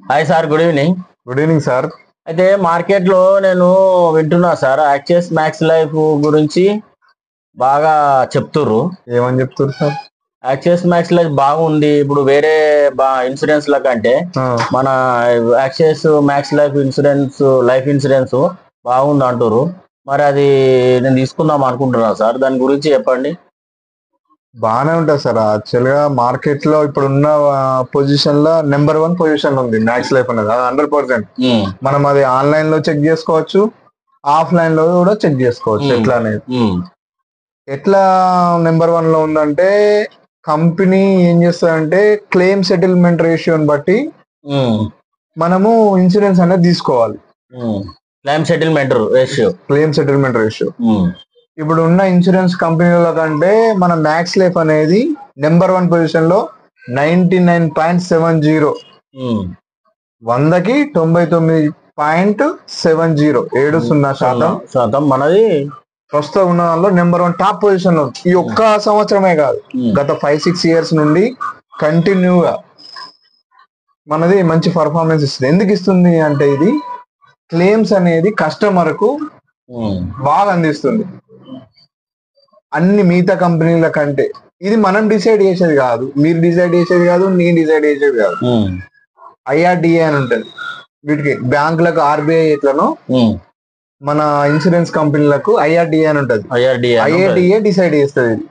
Hi sir, good evening. Good evening sir. అయితే మార్కెట్లో నేను వింటున్నా సార్, యాక్సిస్ మ్యాక్స్ లైఫ్ గురించి బాగా చెప్తుర్రు. ఏమని చెప్తారు సార్? యాక్సిస్ మ్యాక్స్ లైఫ్ బాగుంది. ఇప్పుడు వేరే ఇన్సూరెన్స్ ల కంటే మన axis max life life insurance బాగుంది అంటారు. మరి అది నేను తీసుకుందాం అనుకుంటున్నా సార్, దాని గురించి చెప్పండి. బాగానే ఉంటుంది సార్. యాక్చువల్ గా మార్కెట్ లో ఇప్పుడు ఉన్న పొజిషన్ లో నెంబర్ 1 పొజిషన్ ఉంది మ్యాక్స్ లైఫ్ అనేది. 100% మనం అది ఆన్లైన్ లో చెక్ చేసుకోవచ్చు, ఆఫ్లైన్ లో కూడా చెక్ చేసుకోవచ్చు. ఎట్లా అనేది ఎట్లా నెంబర్ 1 లో ఉందంటే, కంపెనీ ఏం చేస్తుందంటే క్లెయిమ్ సెటిల్మెంట్ రేషియోని బట్టి మనము ఇన్సూరెన్స్ అనేది తీసుకోవాలి. క్లెయిమ్ సెటిల్మెంట్ రేషియో ఇప్పుడు ఉన్న ఇన్సూరెన్స్ కంపెనీల కంటే మన మ్యాక్స్ లైఫ్ అనేది నెంబర్ 1 పొజిషన్ లో 99.70, 100కి 99.70, 70% మనది ప్రస్తుతం ఉన్న దానిలో నెంబర్ 1 టాప్ పొజిషన్ లో. ఈ ఒక్క సంవత్సరమే కాదు, గత 5-6 ఇయర్స్ నుండి కంటిన్యూగా మనది మంచి పర్ఫార్మెన్స్ ఇస్తుంది. ఎందుకు ఇస్తుంది అంటే, ఇది క్లెయిమ్స్ అనేది కస్టమర్ కు బాగా అందిస్తుంది. అన్ని మిగతా కంపెనీల కంటే ఇది మనం డిసైడ్ చేసేది కాదు, మీరు డిసైడ్ చేసేది కాదు, నేను డిసైడ్ చేసేది కాదు. IRDA అని ఉంటుంది. వీటికి బ్యాంకులకు RBI ఎట్లనో మన ఇన్సూరెన్స్ కంపెనీలకు IRDA అని ఉంటుంది. IRDA డిసైడ్ చేస్తుంది ఇది.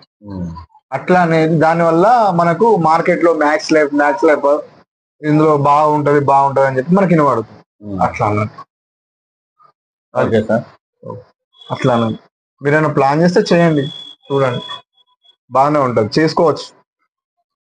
అట్లా అనేది దానివల్ల మనకు మార్కెట్ లో మ్యాక్స్ లైఫ్ ఇందులో బాగుంటది అని చెప్పి మనకి వినబడుతుంది. అట్లా అన్నట్టు. అట్లా అన్నట్టు. మీరైనా ప్లాన్ చేస్తే చేయండి, చూడండి, బాగానే ఉంటుంది, చేసుకోవచ్చు.